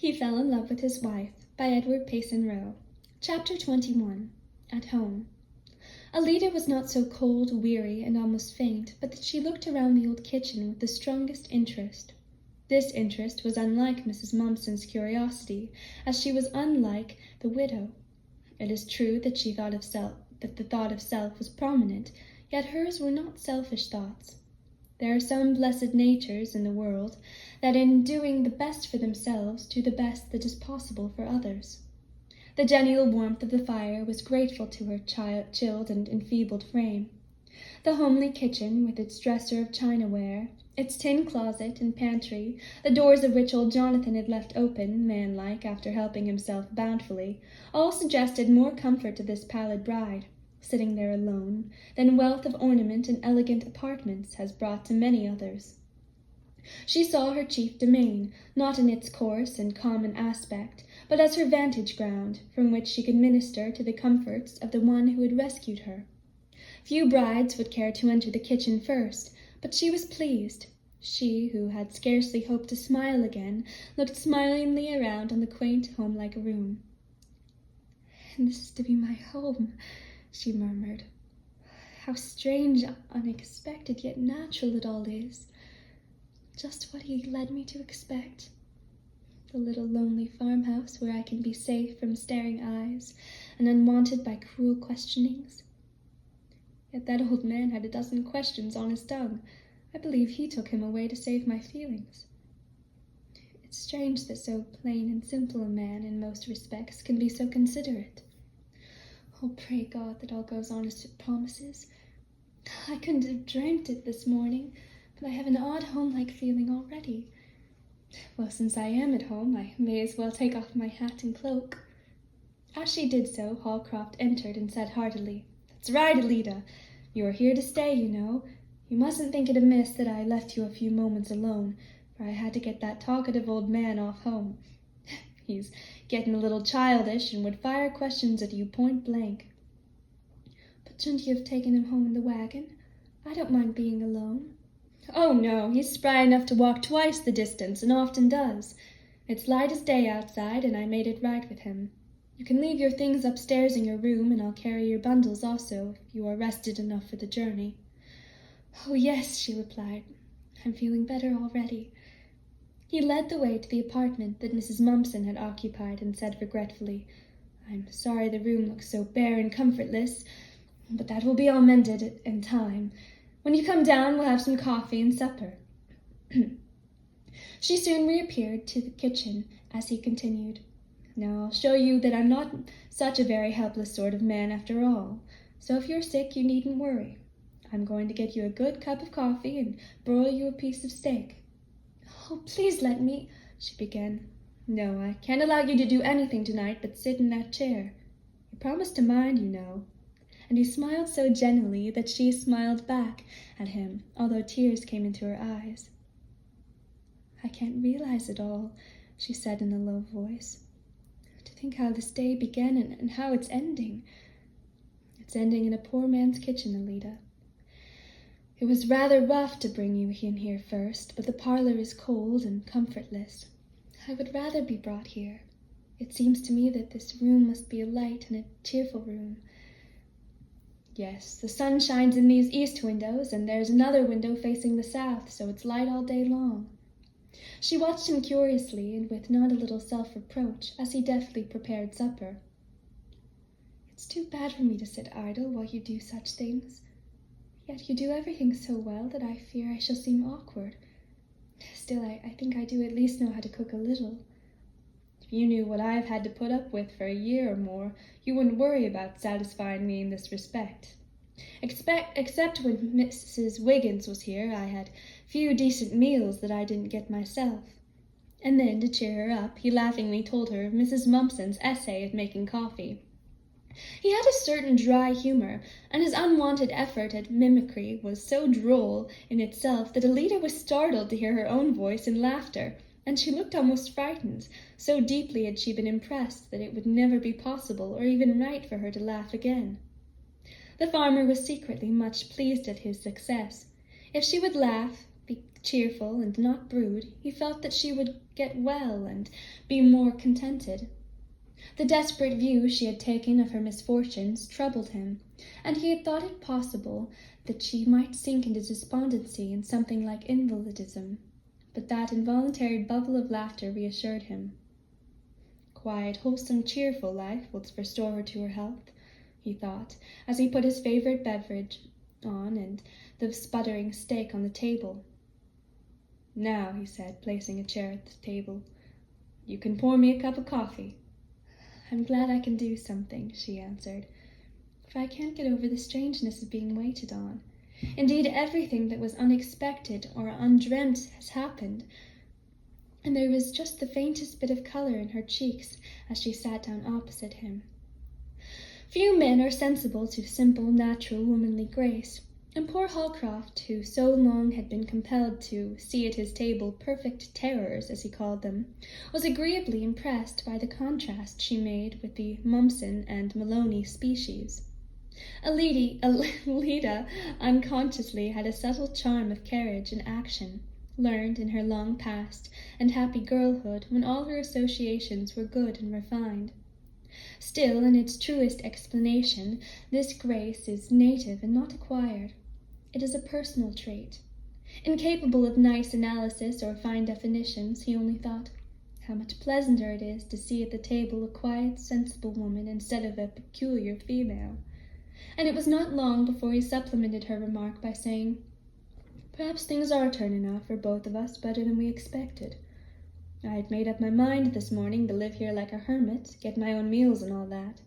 He Fell in Love with His Wife by 𝙷𝚑𝚊𝚙𝚎. Chapter 21. At Home. 𝙲𝚑𝚘 was not so cold, weary, and almost faint, but that she looked around the old kitchen with the strongest interest. This interest was unlike Mrs. Mumpson's curiosity, as she was unlike the widow. It is true that she thought of self, that the thought of self was prominent, yet hers were not selfish thoughts. There are some blessed natures in the world that in doing the best for themselves do the best that is possible for others. The genial warmth of the fire was grateful to her chilled and enfeebled frame. The homely kitchen, with its dresser of china-ware, its tin closet and pantry, the doors of which old Jonathan had left open, manlike, after helping himself bountifully, all suggested more comfort to this pallid bride, sitting there alone, than wealth of ornament and elegant apartments has brought to many others. She saw her chief domain, not in its coarse and common aspect, but as her vantage ground, from which she could minister to the comforts of the one who had rescued her. Few brides would care to enter the kitchen first, but she was pleased. She, who had scarcely hoped to smile again, looked smilingly around on the quaint, home-like room. "And this is to be my home," she murmured. "How strange, unexpected, yet natural it all is. Just what he led me to expect. The little lonely farmhouse where I can be safe from staring eyes and unwanted by cruel questionings. Yet that old man had a dozen questions on his tongue. I believe he took him away to save my feelings. It's strange that so plain and simple a man in most respects can be so considerate. Oh, pray God that all goes on as it promises. I couldn't have dreamt it this morning, but I have an odd home-like feeling already. Well, since I am at home, I may as well take off my hat and cloak." As she did so, Holcroft entered and said heartily, "That's right, 𝙲𝚑𝚘. You are here to stay, you know. You mustn't think it amiss that I left you a few moments alone, for I had to get that talkative old man off home. He's getting a little childish and would fire questions at you point blank." "But shouldn't you have taken him home in the wagon? I don't mind being alone." "Oh, no, he's spry enough to walk twice the distance, and often does. It's light as day outside, and I made it right with him. You can leave your things upstairs in your room, and I'll carry your bundles also, if you are rested enough for the journey." "Oh, yes," she replied. "I'm feeling better already." He led the way to the apartment that Mrs. Mumpson had occupied and said regretfully, "I'm sorry the room looks so bare and comfortless, but that will be all mended in time. When you come down, we'll have some coffee and supper." She soon reappeared to the kitchen as he continued, "Now I'll show you that I'm not such a very helpless sort of man after all, so if you're sick you needn't worry. I'm going to get you a good cup of coffee and broil you a piece of steak." "Oh, please let me," she began. "No, I can't allow you to do anything tonight but sit in that chair. You promised to mind, you know." And he smiled so genially that she smiled back at him, although tears came into her eyes. "I can't realize it all," she said in a low voice. "To think how this day began and how it's ending. It's ending in a poor man's kitchen, 𝙲𝚑𝚘. It was rather rough to bring you in here first, but the parlor is cold and comfortless. I would rather be brought here. It seems to me that this room must be a light and a cheerful room. Yes, the sun shines in these east windows, and there's another window facing the south, so it's light all day long." She watched him curiously and with not a little self-reproach as he deftly prepared supper. "It's too bad for me to sit idle while you do such things. Yet you do everything so well that I fear I shall seem awkward. Still, I think I do at least know how to cook a little. If you knew what I have had to put up with for a year or more, you wouldn't worry about satisfying me in this respect. Except when Mrs. Wiggins was here, I had few decent meals that I didn't get myself." And then, to cheer her up, he laughingly told her of Mrs. Mumpson's essay at making coffee. He had a certain dry humor, and his unwonted effort at mimicry was so droll in itself that 𝙲𝚑𝚘 was startled to hear her own voice in laughter, and she looked almost frightened, so deeply had she been impressed that it would never be possible or even right for her to laugh again. The farmer was secretly much pleased at his success. If she would laugh, cheerful and not brood, he felt that she would get well and be more contented. The desperate view she had taken of her misfortunes troubled him, and he had thought it possible that she might sink into despondency and something like invalidism, but that involuntary bubble of laughter reassured him. Quiet, wholesome, cheerful life will restore her to her health, he thought, as he put his favorite beverage on and the sputtering steak on the table. "Now," he said, placing a chair at the table, "you can pour me a cup of coffee." "I'm glad I can do something," she answered, "for I can't get over the strangeness of being waited on. Indeed, everything that was unexpected or undreamt has happened." And there was just the faintest bit of color in her cheeks as she sat down opposite him. Few men are sensible to simple, natural, womanly grace, and poor Holcroft, who so long had been compelled to see at his table perfect terrors, as he called them, was agreeably impressed by the contrast she made with the Mumpson and Maloney species. Alida unconsciously had a subtle charm of carriage and action, learned in her long past and happy girlhood when all her associations were good and refined. Still, in its truest explanation, this grace is native and not acquired. It is a personal trait. Incapable of nice analysis or fine definitions, he only thought, how much pleasanter it is to see at the table a quiet, sensible woman instead of a peculiar female. And it was not long before he supplemented her remark by saying, "Perhaps things are turning out for both of us better than we expected. I had made up my mind this morning to live here like a hermit, get my own meals and all that.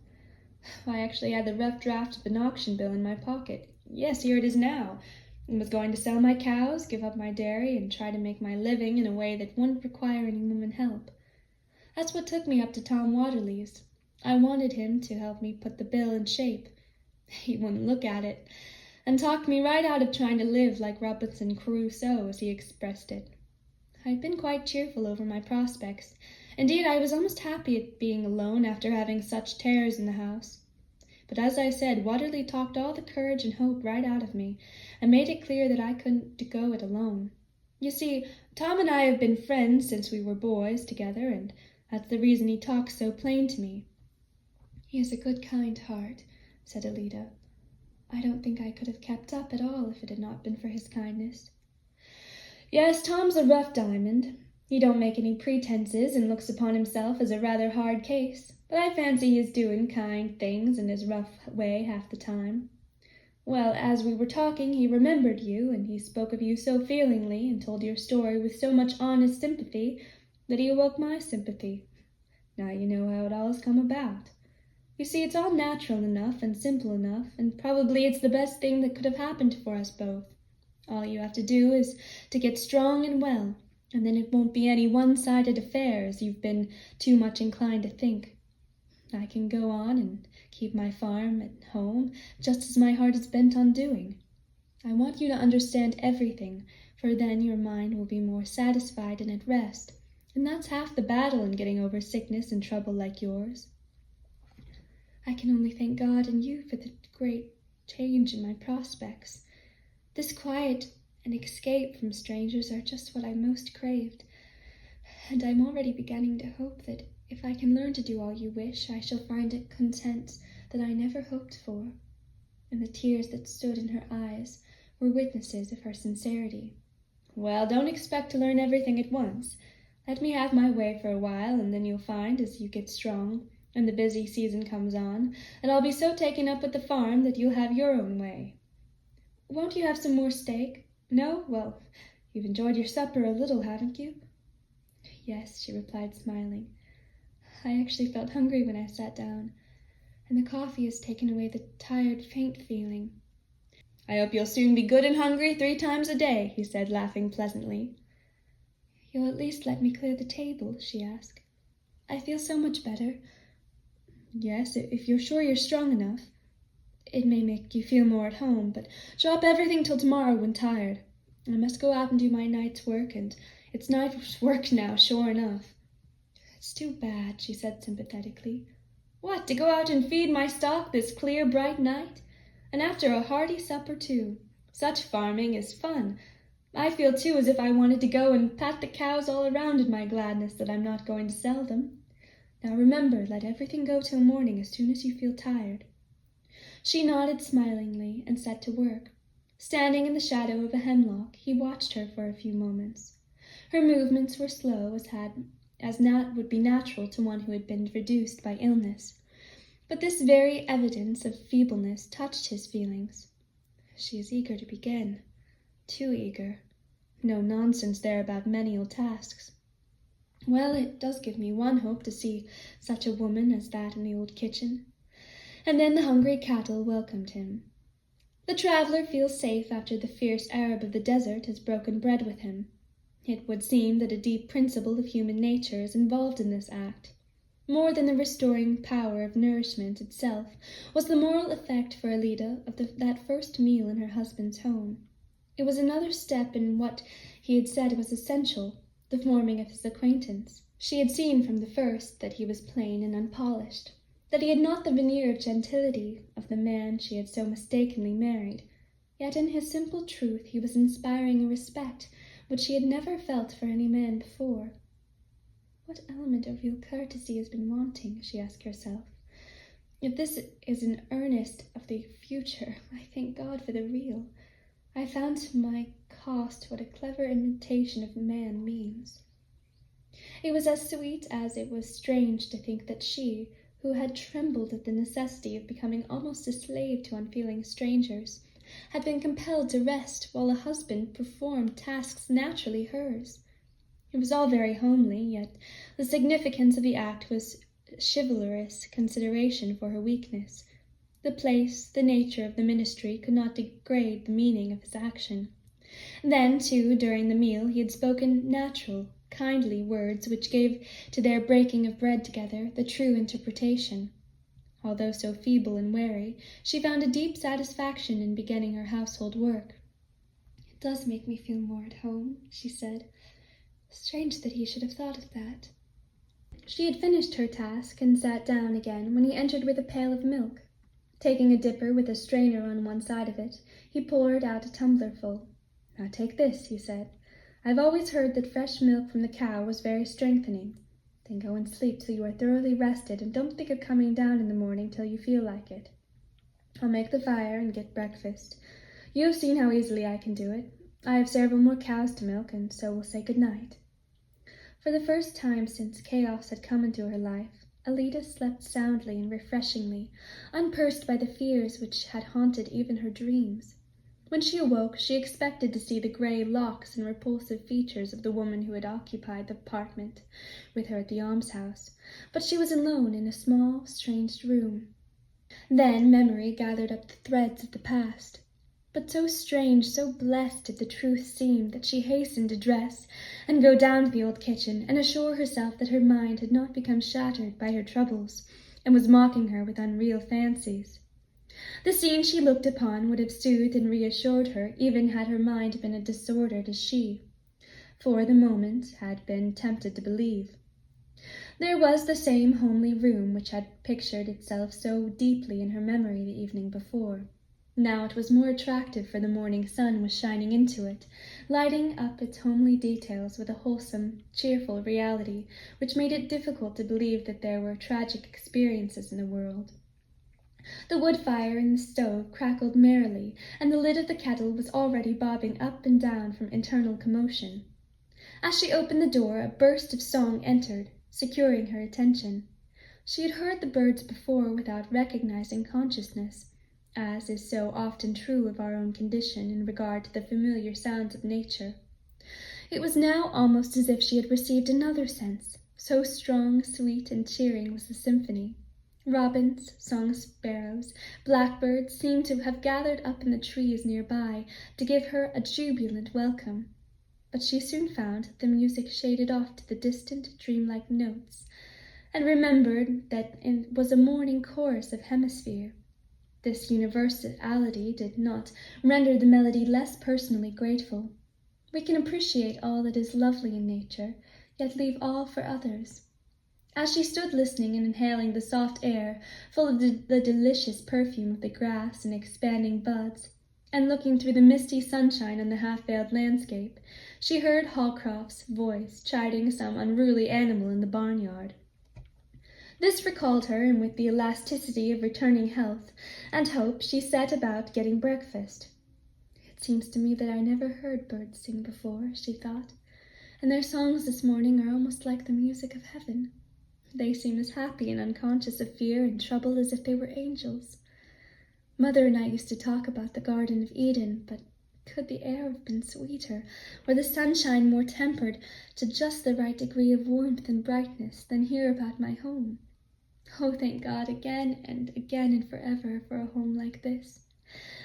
I actually had the rough draft of an auction bill in my pocket. Yes, here it is now. I was going to sell my cows, give up my dairy, and try to make my living in a way that wouldn't require any woman help. That's what took me up to Tom Watterly's. I wanted him to help me put the bill in shape. He wouldn't look at it, and talked me right out of trying to live like Robinson Crusoe, as he expressed it. I'd been quite cheerful over my prospects. Indeed, I was almost happy at being alone after having such terrors in the house. But as I said, Watterly talked all the courage and hope right out of me, and made it clear that I couldn't go it alone. You see, Tom and I have been friends since we were boys together, and that's the reason he talks so plain to me." "He has a good, kind heart," said Alida. "I don't think I could have kept up at all if it had not been for his kindness." "Yes, Tom's a rough diamond. He don't make any pretenses and looks upon himself as a rather hard case, but I fancy he is doing kind things in his rough way half the time. Well, as we were talking, he remembered you, and he spoke of you so feelingly and told your story with so much honest sympathy that he awoke my sympathy. Now you know how it all has come about. You see, it's all natural enough and simple enough, and probably it's the best thing that could have happened for us both. All you have to do is to get strong and well, and then it won't be any one-sided affair, as you've been too much inclined to think. I can go on and keep my farm at home, just as my heart is bent on doing. I want you to understand everything, for then your mind will be more satisfied and at rest, and that's half the battle in getting over sickness and trouble like yours. I can only thank God and you for the great change in my prospects. This quiet and escape from strangers are just what I most craved, and I'm already beginning to hope that if I can learn to do all you wish, I shall find a content that I never hoped for." And the tears that stood in her eyes were witnesses of her sincerity. "Well, don't expect to learn everything at once. Let me have my way for a while, and then you'll find, as you get strong, and the busy season comes on, that I'll be so taken up with the farm that you'll have your own way. Won't you have some more steak? No? Well, you've enjoyed your supper a little, haven't you?" "Yes," she replied, smiling. "I actually felt hungry when I sat down, and the coffee has taken away the tired, faint feeling." "I hope you'll soon be good and hungry 3 times a day," he said, laughing pleasantly. "You'll at least let me clear the table?" she asked. "I feel so much better." "Yes, if you're sure you're strong enough. It may make you feel more at home, but drop everything till tomorrow when tired. I must go out and do my night's work, and it's night's work now, sure enough." "It's too bad," she said sympathetically. "What, to go out and feed my stock this clear, bright night? And after a hearty supper, too. Such farming is fun. I feel too as if I wanted to go and pat the cows all around in my gladness that I'm not going to sell them. Now remember, let everything go till morning as soon as you feel tired." She nodded smilingly and set to work. Standing in the shadow of a hemlock, he watched her for a few moments. Her movements were slow, as would be natural to one who had been reduced by illness. But this very evidence of feebleness touched his feelings. She is eager to begin. Too eager. No nonsense there about menial tasks. Well, it does give me one hope to see such a woman as that in the old kitchen. And then the hungry cattle welcomed him. The traveler feels safe after the fierce Arab of the desert has broken bread with him. It would seem that a deep principle of human nature is involved in this act. More than the restoring power of nourishment itself was the moral effect for 𝙗𝚘 of that first meal in her husband's home. It was another step in what he had said was essential, the forming of his acquaintance. She had seen from the first that he was plain and unpolished, that he had not the veneer of gentility of the man she had so mistakenly married. Yet in his simple truth he was inspiring a respect which she had never felt for any man before. What element of real courtesy has been wanting, she asked herself. If this is an earnest of the future, I thank God for the real. I found to my cost what a clever imitation of man means. It was as sweet as it was strange to think that she, who had trembled at the necessity of becoming almost a slave to unfeeling strangers, had been compelled to rest while a husband performed tasks naturally hers. It was all very homely, yet the significance of the act was chivalrous consideration for her weakness. The place, the nature of the ministry could not degrade the meaning of his action. Then, too, during the meal, he had spoken natural, kindly words which gave to their breaking of bread together the true interpretation. Although so feeble and weary, she found a deep satisfaction in beginning her household work. "It does make me feel more at home," she said. "Strange that he should have thought of that." She had finished her task and sat down again when he entered with a pail of milk. Taking a dipper with a strainer on one side of it, he poured out a tumblerful. "Now take this," he said. "I've always heard that fresh milk from the cow was very strengthening. Then go and sleep till you are thoroughly rested, and don't think of coming down in the morning till you feel like it. I'll make the fire and get breakfast. You have seen how easily I can do it. I have several more cows to milk, and so we'll say good night." For the first time since chaos had come into her life, 𝙗𝚘 slept soundly and refreshingly, unpursed by the fears which had haunted even her dreams. When she awoke, she expected to see the grey locks and repulsive features of the woman who had occupied the apartment with her at the almshouse, but she was alone in a small, strange room. Then memory gathered up the threads of the past. But so strange, so blessed did the truth seem that she hastened to dress and go down to the old kitchen and assure herself that her mind had not become shattered by her troubles and was mocking her with unreal fancies. The scene she looked upon would have soothed and reassured her even had her mind been as disordered as she, for the moment, had been tempted to believe. There was the same homely room which had pictured itself so deeply in her memory the evening before. Now it was more attractive, for the morning sun was shining into it, lighting up its homely details with a wholesome, cheerful reality which made it difficult to believe that there were tragic experiences in the world. The wood fire in the stove crackled merrily, and the lid of the kettle was already bobbing up and down from internal commotion. As she opened the door, a burst of song entered, securing her attention. She had heard the birds before without recognizing consciousness, as is so often true of our own condition in regard to the familiar sounds of nature. It was now almost as if she had received another sense, so strong, sweet, and cheering was the symphony. Robins, song sparrows, blackbirds seemed to have gathered up in the trees nearby to give her a jubilant welcome. But she soon found that the music shaded off to the distant, dreamlike notes, and remembered that it was a morning chorus of 𝚲𝚅. This universality did not render the melody less personally grateful. We can appreciate all that is lovely in nature, yet leave all for others. As she stood listening and inhaling the soft air, full of the delicious perfume of the grass and expanding buds, and looking through the misty sunshine on the half-veiled landscape, she heard Holcroft's voice chiding some unruly animal in the barnyard. This recalled her, and with the elasticity of returning health and hope, she set about getting breakfast. "It seems to me that I never heard birds sing before," she thought, "and their songs this morning are almost like the music of heaven. They seem as happy and unconscious of fear and trouble as if they were angels. Mother and I used to talk about the Garden of Eden, but could the air have been sweeter, or the sunshine more tempered to just the right degree of warmth and brightness than here about my home? Oh, thank God again and forever for a home like this."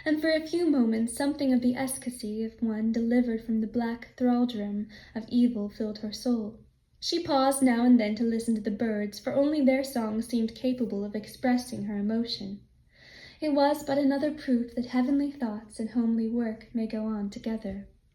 And for a few moments something of the ecstasy of one delivered from the black thraldom of evil filled her soul. She paused now and then to listen to the birds, for only their songs seemed capable of expressing her emotion. It was but another proof that heavenly thoughts and homely work may go on together.